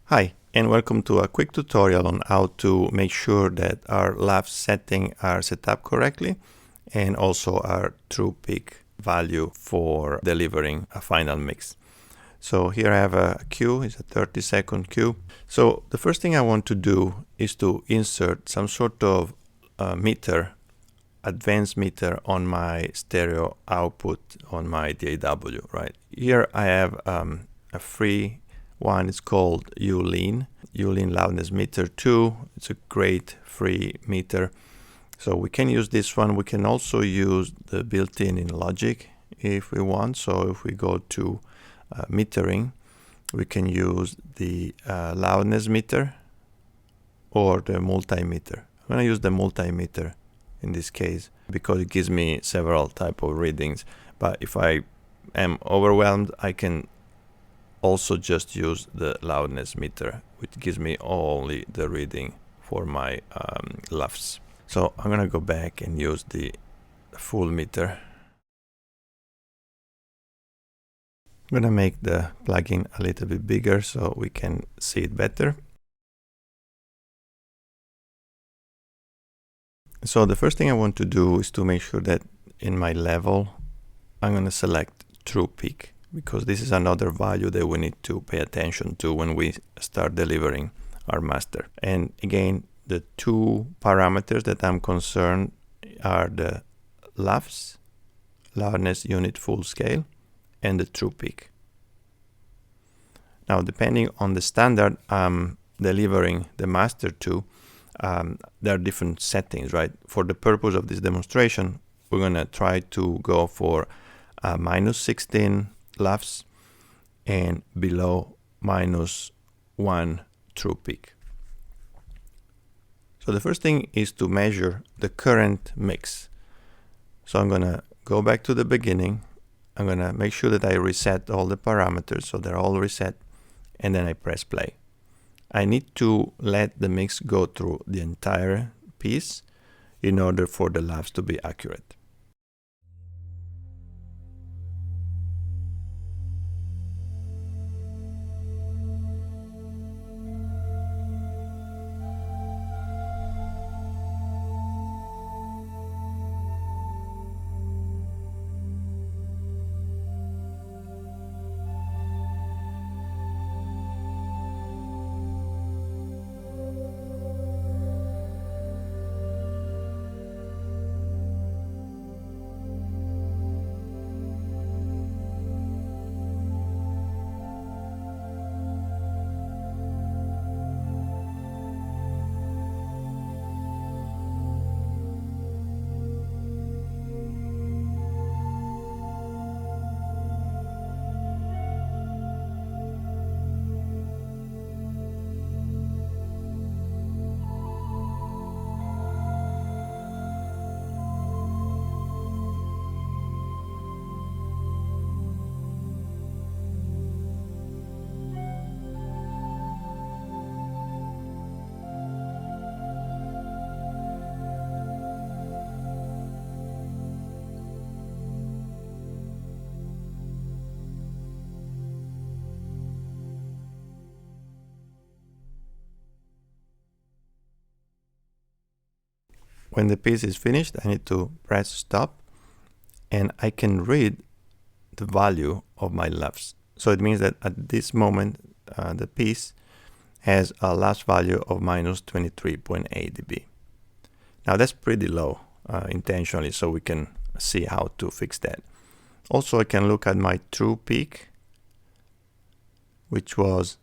Hi, and welcome to a quick tutorial on how to make sure that our LUFS settings are set up correctly and also our true peak value for delivering a final mix. So here I have a cue, it's a 30-second cue. So the first thing I want to do is to insert some sort of meter, advanced meter on my stereo output on my DAW, right? Here I have a free one. Is called ULEAN Loudness Meter 2. It's a great free meter. So we can use this one. We can also use the built-in in Logic if we want. So if we go to metering, we can use the loudness meter or the multimeter. I'm going to use the multimeter in this case because it gives me several type of readings. But if I am overwhelmed, I can also just use the loudness meter, which gives me only the reading for my LUFS. So I'm gonna go back and use the full meter. I'm gonna make the plugin a little bit bigger so we can see it better. So the first thing I want to do is to make sure that in my level I'm gonna select True Peak, because this is another value that we need to pay attention to when we start delivering our master. And again, the two parameters that I'm concerned are the LUFS, loudness unit full scale, and the true peak. Now, depending on the standard I'm delivering the master to, there are different settings, right? For the purpose of this demonstration, we're gonna try to go for -16 LUFS and below -1 true peak. So the first thing is to measure the current mix. So I'm gonna go back to the beginning. I'm gonna make sure that I reset all the parameters so they're all reset, and then I press play. I need to let the mix go through the entire piece in order for the LUFS to be accurate. When the piece is finished, I need to press stop, and I can read the value of my LUFS. So it means that at this moment, the piece has a LUFS value of -23.8 dB. Now that's pretty low intentionally, so we can see how to fix that. Also, I can look at my true peak, which was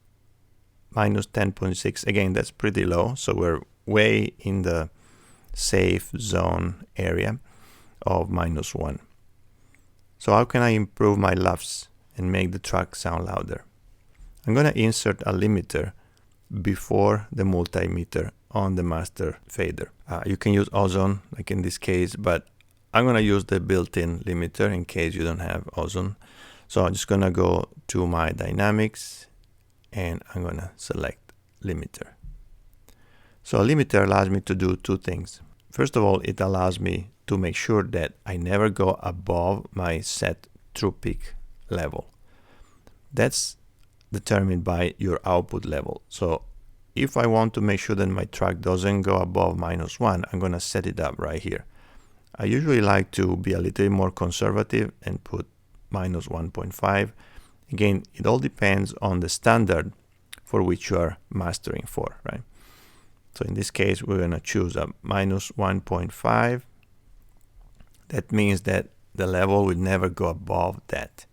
-10.6. Again, that's pretty low, so we're way in the safe zone area of -1. So how can I improve my LUFS and make the track sound louder? I'm going to insert a limiter before the multimeter on the master fader. You can use ozone, like in this case, but I'm going to use the built-in limiter in case you don't have ozone. So I'm just going to go to my dynamics and I'm going to select limiter. So a limiter allows me to do two things. First of all, it allows me to make sure that I never go above my set true peak level. That's determined by your output level. So if I want to make sure that my track doesn't go above -1, I'm going to set it up right here. I usually like to be a little more conservative and put -1.5. Again, it all depends on the standard for which you are mastering for, right? So in this case, we're going to choose a -1.5. That means that the level will never go above that.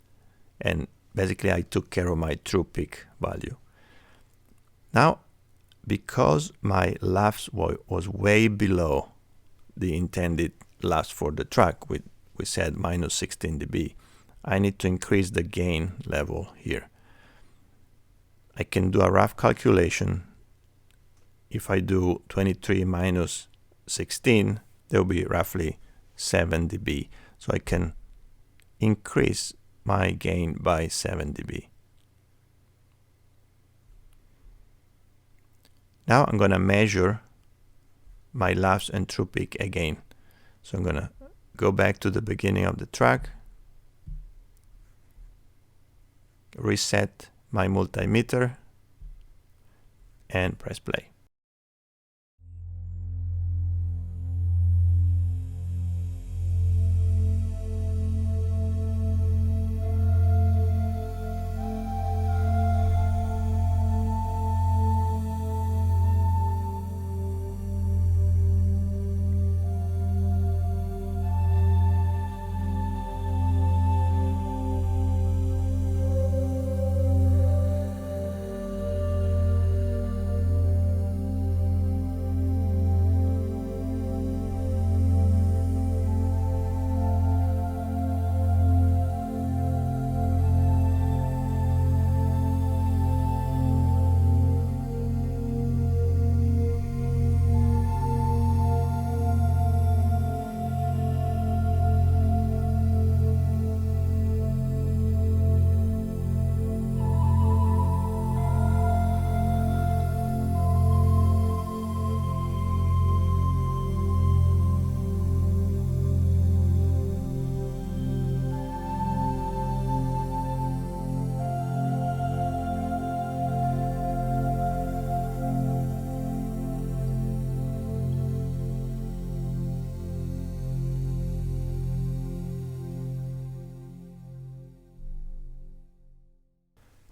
And basically, I took care of my true peak value. Now, because my LUFS was way below the intended LUFS for the track, we said -16 dB, I need to increase the gain level here. I can do a rough calculation. If I do 23 minus 16, there will be roughly 7 dB. So I can increase my gain by 7 dB. Now I'm going to measure my LUFS and True Peak again. So I'm going to go back to the beginning of the track, reset my multimeter, and press play.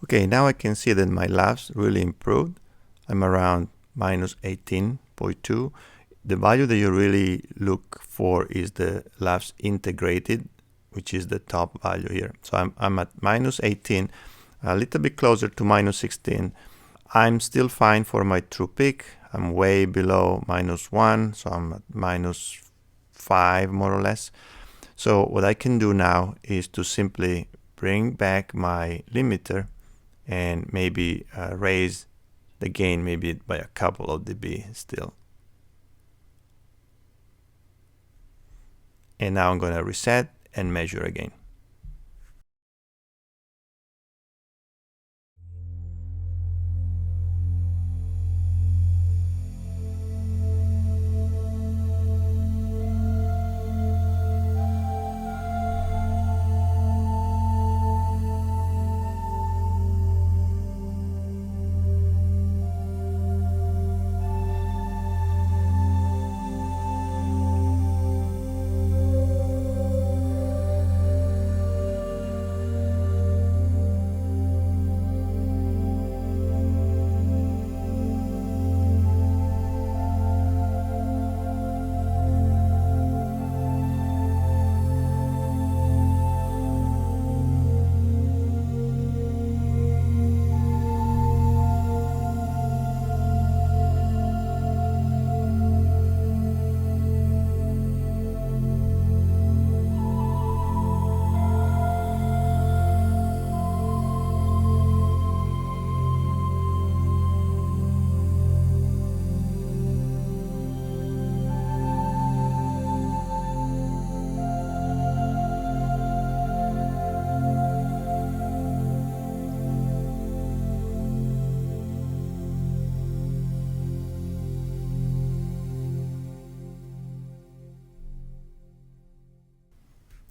Okay, now I can see that my LUFS really improved. I'm around -18.2. The value that you really look for is the LUFS integrated, which is the top value here. So I'm at -18, a little bit closer to -16. I'm still fine for my True Peak. I'm way below -1, so I'm at -5 more or less. So what I can do now is to simply bring back my limiter and maybe raise the gain maybe by a couple of dB still. And now I'm going to reset and measure again.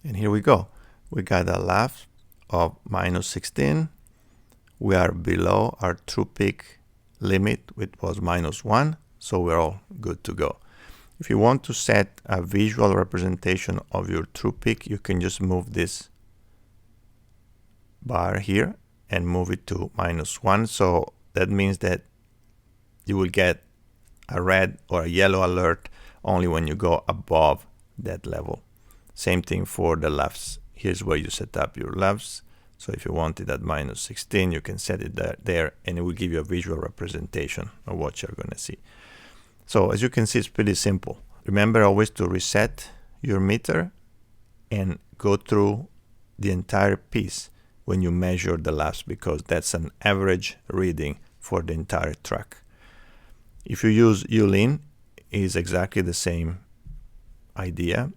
And here we go. We got a LUFS of -16 we are below our true peak limit, which was -1, so we're all good to go. If you want to set a visual representation of your true peak, you can just move this bar here and move it to -1. So that means that you will get a red or a yellow alert only when you go above that level. Same thing for the LUFS. Here's where you set up your LUFS. So if you want it at -16, you can set it there, and it will give you a visual representation of what you're going to see. So as you can see, it's pretty simple. Remember always to reset your meter and go through the entire piece when you measure the LUFS, because that's an average reading for the entire track. If you use ULIN, it's exactly the same idea.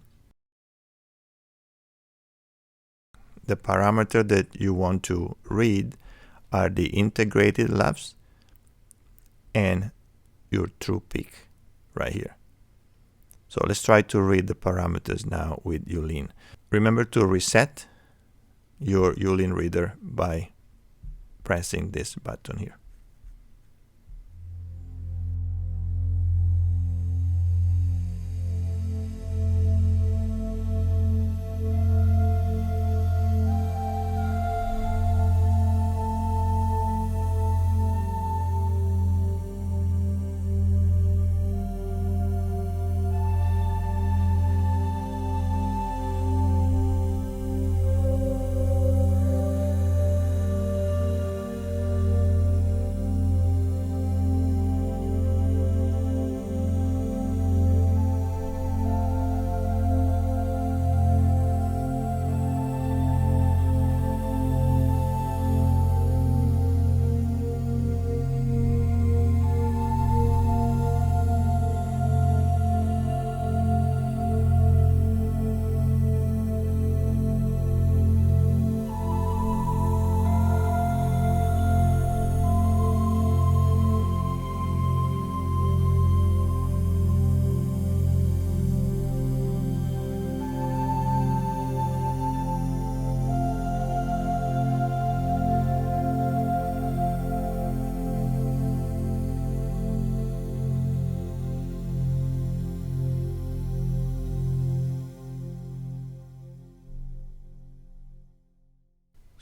The parameter that you want to read are the integrated LUFS and your true peak right here. So let's try to read the parameters now with ULIN. Remember to reset your ULIN reader by pressing this button here.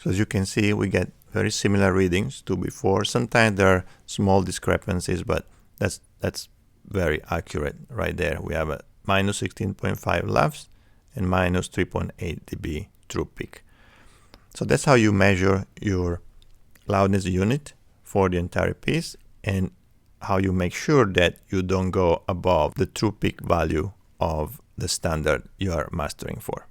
So as you can see, we get very similar readings to before. Sometimes there are small discrepancies, but that's very accurate right there. We have a -16.5 LUFS and -3.8 dB true peak. So that's how you measure your loudness unit for the entire piece, and how you make sure that you don't go above the true peak value of the standard you are mastering for.